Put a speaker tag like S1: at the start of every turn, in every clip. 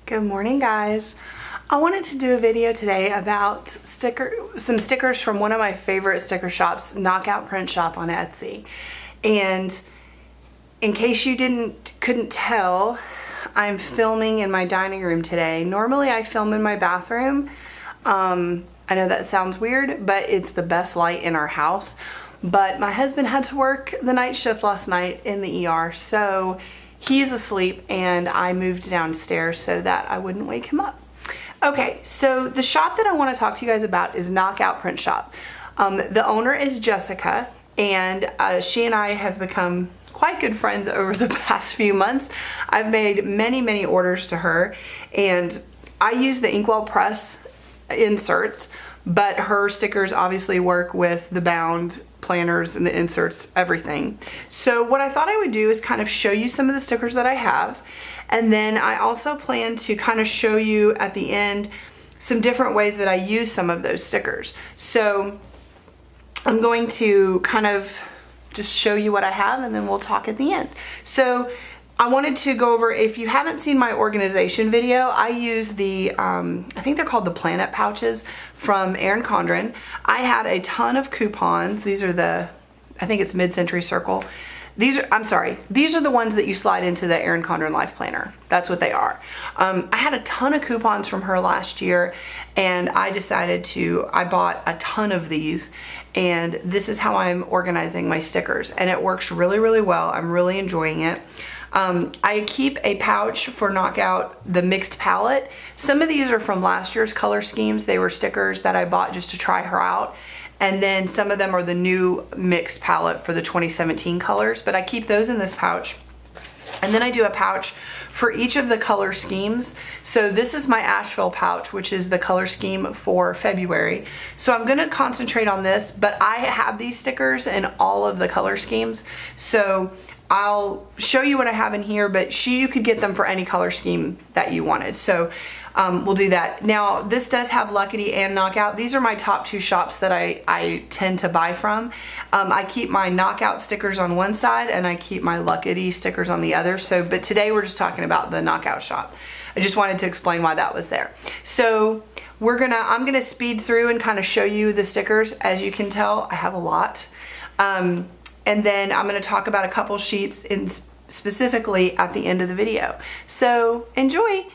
S1: Good morning, guys. I wanted to do a video today about some stickers from one of my favorite sticker shops, Knockout Print Shop on Etsy. And in case you couldn't tell, I'm filming in my dining room today. Normally I film in my bathroom. I know that sounds weird, but it's the best light in our house. But my husband had to work the night shift last night in the ER, so he's asleep and I moved downstairs so that I wouldn't wake him up. Okay, so the shop that I want to talk to you guys about is Knockout Print Shop. The owner is Jessica, and she and I have become quite good friends over the past few months. I've made many orders to her, and I use the Inkwell Press inserts, but her stickers obviously work with the bound planners and the inserts, everything. So what I thought I would do is kind of show you some of the stickers that I have, and then I also plan to kind of show you at the end some different ways that I use some of those stickers. So I'm going to kind of just show you what I have, and then we'll talk at the end. So I wanted to go over, if you haven't seen my organization video, I use the, I think they're called the Planet pouches from Erin Condren. I had a ton of coupons. These are the, I think it's Mid-Century Circle. These are the ones that you slide into the Erin Condren Life Planner. That's what they are. I had a ton of coupons from her last year, and I bought a ton of these, and this is how I'm organizing my stickers, and it works really well. I'm really enjoying it. I keep a pouch for Knockout, the mixed palette. Some of these are from last year's color schemes. They were stickers that I bought just to try her out. And then some of them are the new mixed palette for the 2017 colors, but I keep those in this pouch. And then I do a pouch for each of the color schemes. So this is my Asheville pouch, which is the color scheme for February. So I'm gonna concentrate on this, but I have these stickers in all of the color schemes. So I'll show you what I have in here, but you could get them for any color scheme that you wanted. So we'll do that. Now, this does have Luckety and Knockout. These are my top two shops that I tend to buy from. I keep my Knockout stickers on one side and I keep my Luckety stickers on the other. So, but today we're just talking about the Knockout shop. I just wanted to explain why that was there. So I'm gonna speed through and kind of show you the stickers. As you can tell, I have a lot. And then I'm going to talk about a couple sheets specifically at the end of the video. So enjoy!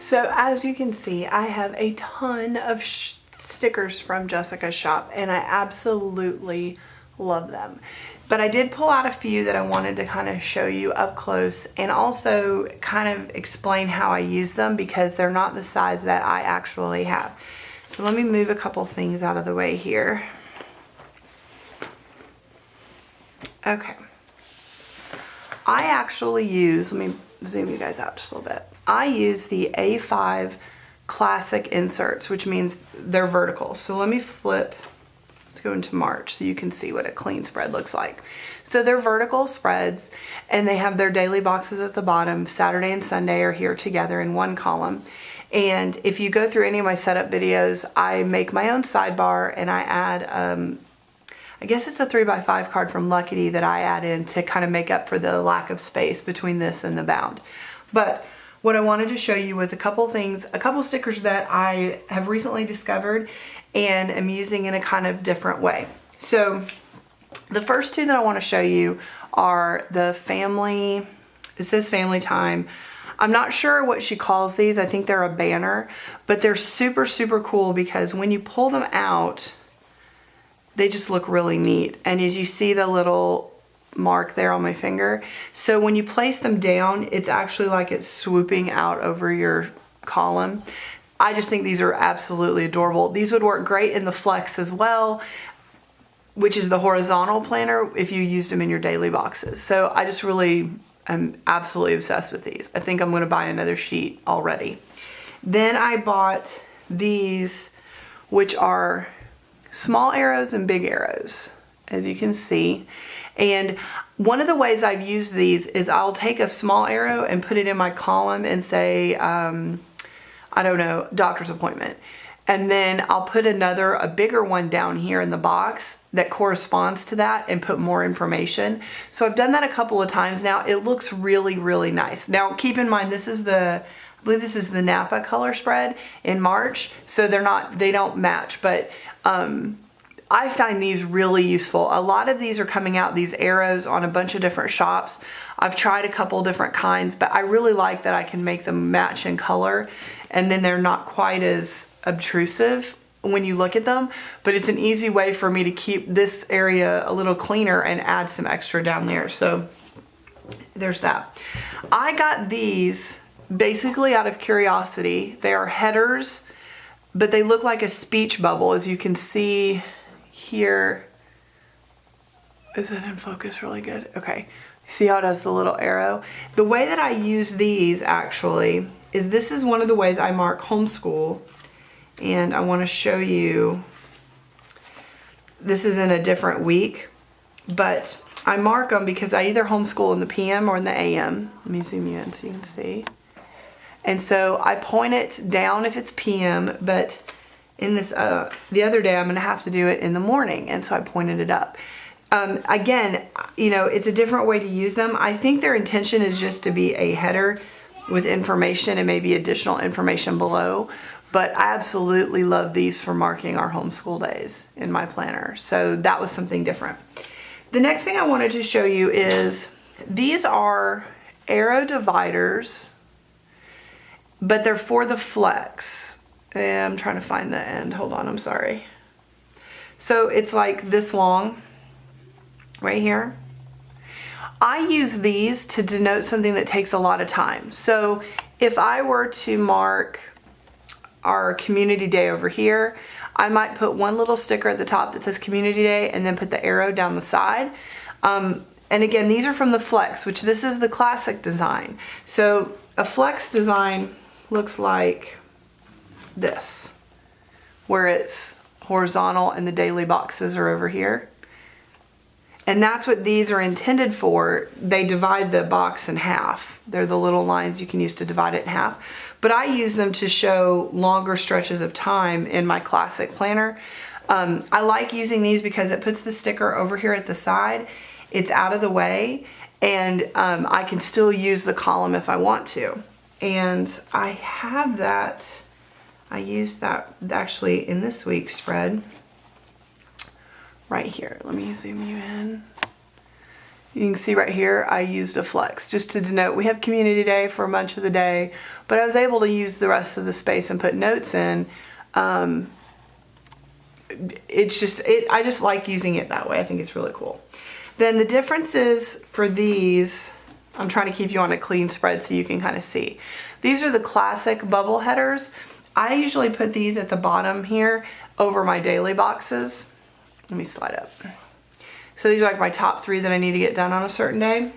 S1: So as you can see, I have a ton of stickers from Jessica's shop, and I absolutely love them. But I did pull out a few that I wanted to kind of show you up close and also kind of explain how I use them, because they're not the size that I actually have. So let me move a couple things out of the way here. Okay. I actually use, let me zoom you guys out just a little bit. I use the A5 classic inserts, which means they're vertical. So let me flip. Let's go into March so you can see what a clean spread looks like. So they're vertical spreads, and they have their daily boxes at the bottom. Saturday and Sunday are here together in one column. And if you go through any of my setup videos, I make my own sidebar, and I add, I guess it's a 3x5 card from Luckity that I add in to kind of make up for the lack of space between this and the bound. But what I wanted to show you was a couple things, a couple stickers that I have recently discovered and am using in a kind of different way. So the first two that I want to show you are the family, it says family time. I'm not sure what she calls these. I think they're a banner, but they're super, super cool because when you pull them out, they just look really neat. And as you see the little mark there on my finger, so when you place them down, it's actually like it's swooping out over your column. I just think these are absolutely adorable. These would work great in the flex as well, which is the horizontal planner, if you used them in your daily boxes. So I just really am absolutely obsessed with these. I think I'm gonna buy another sheet already. Then I bought these, which are small arrows and big arrows, as you can see. And one of the ways I've used these is I'll take a small arrow and put it in my column and say, I don't know, doctor's appointment. And then I'll put a bigger one down here in the box that corresponds to that and put more information. So I've done that a couple of times now. It looks really, really nice. Now keep in mind, this is I believe this is the Napa color spread in March. So they don't match, but I find these really useful. A lot of these are coming out, these arrows, on a bunch of different shops. I've tried a couple different kinds, but I really like that I can make them match in color, and then they're not quite as obtrusive when you look at them, but it's an easy way for me to keep this area a little cleaner and add some extra down there. So there's that. I got these basically out of curiosity. They are headers, but they look like a speech bubble, as you can see here. Is that in focus really good? Okay. See how it does the little arrow? The way that I use these actually is, this is one of the ways I mark homeschool, and I want to show you, this is in a different week, but I mark them because I either homeschool in the PM or in the AM. Let me zoom you in so you can see. And so I point it down if it's PM, but in this, the other day I'm gonna have to do it in the morning, and so I pointed it up. Again, you know, it's a different way to use them. I think their intention is just to be a header with information and maybe additional information below, but I absolutely love these for marking our homeschool days in my planner. So that was something different. The next thing I wanted to show you is, these are arrow dividers, but they're for the flex. And I'm trying to find the end. Hold on, I'm sorry. So it's like this long right here. I use these to denote something that takes a lot of time. So if I were to mark our community day over here, I might put one little sticker at the top that says community day and then put the arrow down the side. And again, these are from the flex, which this is the classic design. So a flex design looks like this, where it's horizontal and the daily boxes are over here. And that's what these are intended for. They divide the box in half. They're the little lines you can use to divide it in half. But I use them to show longer stretches of time in my classic planner. I like using these because it puts the sticker over here at the side. It's out of the way, and I can still use the column if I want to. And I have that, I used that actually in this week's spread right here. Let me zoom you in. You can see right here, I used a flex just to denote we have community day for much of the day, but I was able to use the rest of the space and put notes in. It's just, I just like using it that way. I think it's really cool. Then the differences for these, I'm trying to keep you on a clean spread so you can kind of see. These are the classic bubble headers. I usually put these at the bottom here over my daily boxes. Let me slide up. So these are like my top 3 that I need to get done on a certain day.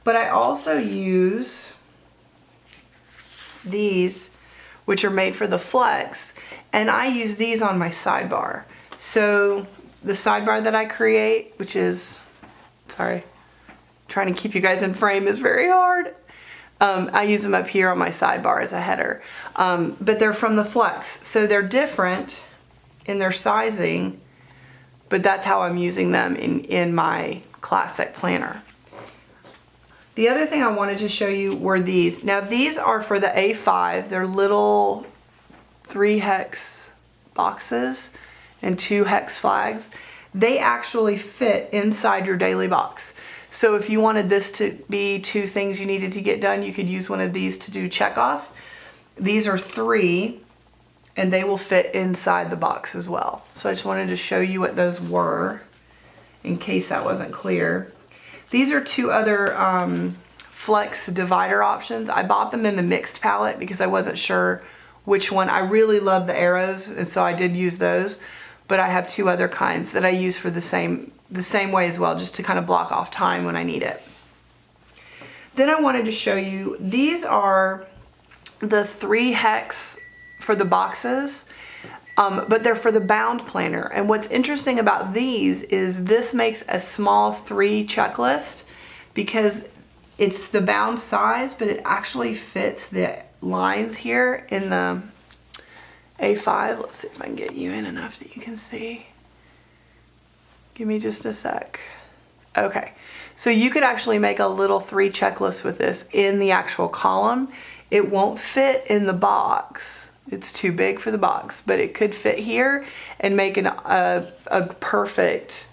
S1: But I also use these, which are made for the flex, and I use these on my sidebar. So the sidebar that I create, which is, sorry, trying to keep you guys in frame is very hard. I use them up here on my sidebar as a header. But they're from the flex, so they're different in their sizing, but that's how I'm using them in my classic planner. The other thing I wanted to show you were these. Now these are for the A5. They're little 3 hex boxes and 2 hex flags. They actually fit inside your daily box. So if you wanted this to be 2 things you needed to get done, you could use one of these to do check off. These are 3, and they will fit inside the box as well. So I just wanted to show you what those were in case that wasn't clear. These are 2 other flex divider options. I bought them in the mixed palette because I wasn't sure which one. I really love the arrows, and so I did use those, but I have 2 other kinds that I use for the same way as well, just to kind of block off time when I need it. Then I wanted to show you, these are the 3 hex for the boxes, but they're for the bound planner. And what's interesting about these is this makes a small 3 checklist because it's the bound size, but it actually fits the lines here in the A5. Let's see if I can get you in enough that you can see. Give me just a sec. Okay, so you could actually make a little 3 checklist with this in the actual column. It won't fit in the box. It's too big for the box, but it could fit here and make a perfect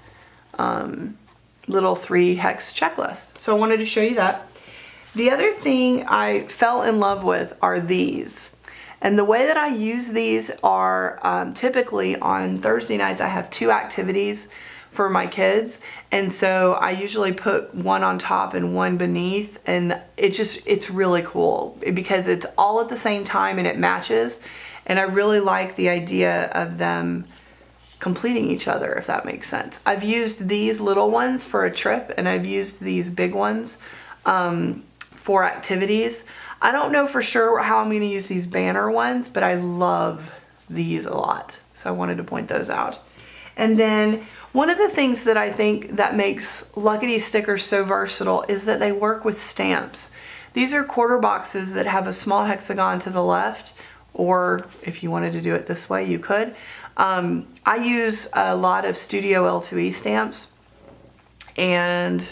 S1: little 3 hex checklist. So I wanted to show you that. The other thing I fell in love with are these. And the way that I use these are typically on Thursday nights I have 2 activities for my kids, and so I usually put one on top and one beneath, and it's really cool because it's all at the same time and it matches, and I really like the idea of them completing each other, if that makes sense. I've used these little ones for a trip, and I've used these big ones for activities. I don't know for sure how I'm going to use these banner ones, but I love these a lot, so I wanted to point those out. And then one of the things that I think that makes Luckity stickers so versatile is that they work with stamps. These are quarter boxes that have a small hexagon to the left, or if you wanted to do it this way, you could. I use a lot of Studio L2E stamps, and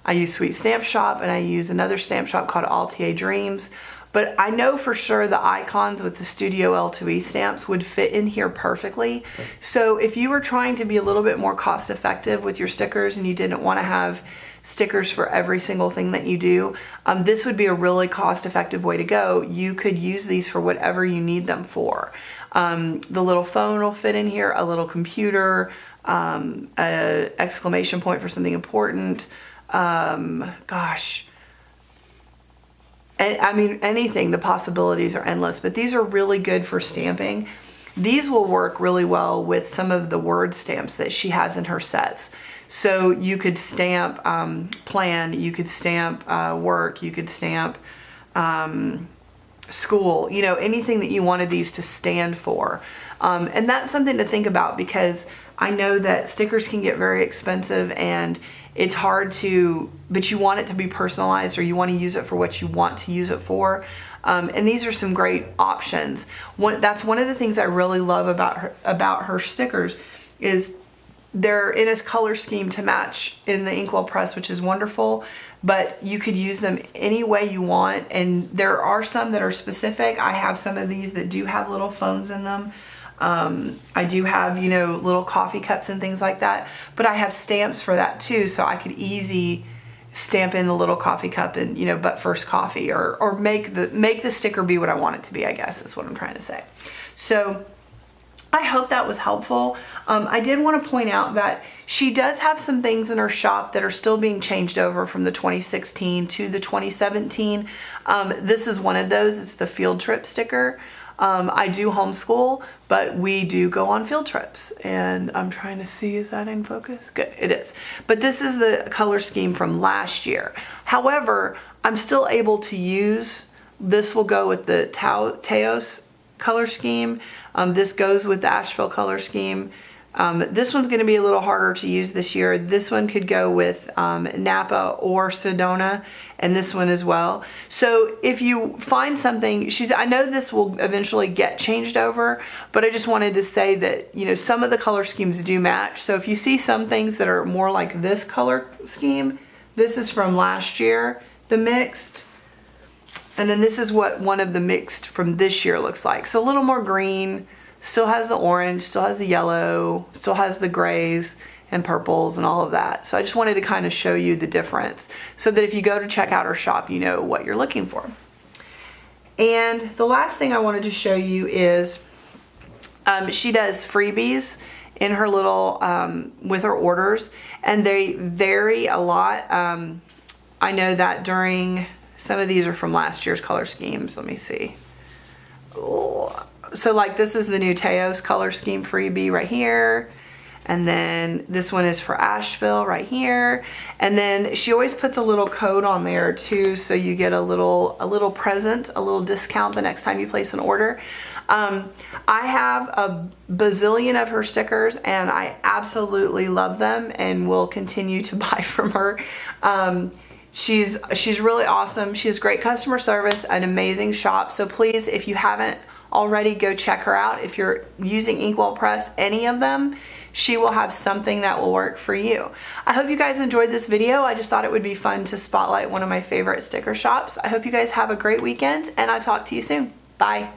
S1: I use Sweet Stamp Shop, and I use another stamp shop called Altia Dreams. But I know for sure the icons with the Studio L2E stamps would fit in here perfectly. So if you were trying to be a little bit more cost effective with your stickers and you didn't want to have stickers for every single thing that you do, this would be a really cost effective way to go. You could use these for whatever you need them for. The little phone will fit in here, a little computer, an exclamation point for something important. Gosh. I mean, anything, the possibilities are endless, but these are really good for stamping. These will work really well with some of the word stamps that she has in her sets. So you could stamp plan, you could stamp work, you could stamp school, you know, anything that you wanted these to stand for. And that's something to think about because I know that stickers can get very expensive and it's hard to, but you want it to be personalized or you want to use it for what you want to use it for. And these are some great options. That's one of the things I really love about her stickers is they're in a color scheme to match in the Inkwell press, which is wonderful, but you could use them any way you want. And there are some that are specific. I have some of these that do have little phones in them. I do have, you know, little coffee cups and things like that, but I have stamps for that too, so I could easy stamp in the little coffee cup and, you know, but first coffee, or make the sticker be what I want it to be, I guess is what I'm trying to say. So I hope that was helpful. I did want to point out that she does have some things in her shop that are still being changed over from the 2016 to the 2017. This is one of those. It's the field trip sticker. I do homeschool, but we do go on field trips, and I'm trying to see, is that in focus? Good, it is. But this is the color scheme from last year. However, I'm still able to use, this will go with the Teos color scheme. This goes with the Asheville color scheme. This one's going to be a little harder to use this year. This one could go with Napa or Sedona, and this one as well. So if you find something, I know this will eventually get changed over, but I just wanted to say that, you know, some of the color schemes do match. So if you see some things that are more like this color scheme, this is from last year, the mixed. And then this is what one of the mixed from this year looks like. So a little more green, still has the orange, still has the yellow, still has the grays and purples and all of that. So I just wanted to kind of show you the difference so that if you go to check out her shop, you know what you're looking for. And the last thing I wanted to show you is she does freebies in her little, with her orders, and they vary a lot. I know that during, some of these are from last year's color schemes. Let me see. So like this is the new Teos color scheme freebie right here. And then this one is for Asheville right here. And then she always puts a little code on there too, so you get a little present, a little discount the next time you place an order. I have a bazillion of her stickers, and I absolutely love them and will continue to buy from her. She's really awesome. She has great customer service, an amazing shop. So please, if you haven't already, go check her out. If you're using Inkwell Press, any of them, she will have something that will work for you. I hope you guys enjoyed this video. I just thought it would be fun to spotlight one of my favorite sticker shops. I hope you guys have a great weekend, and I'll talk to you soon. Bye.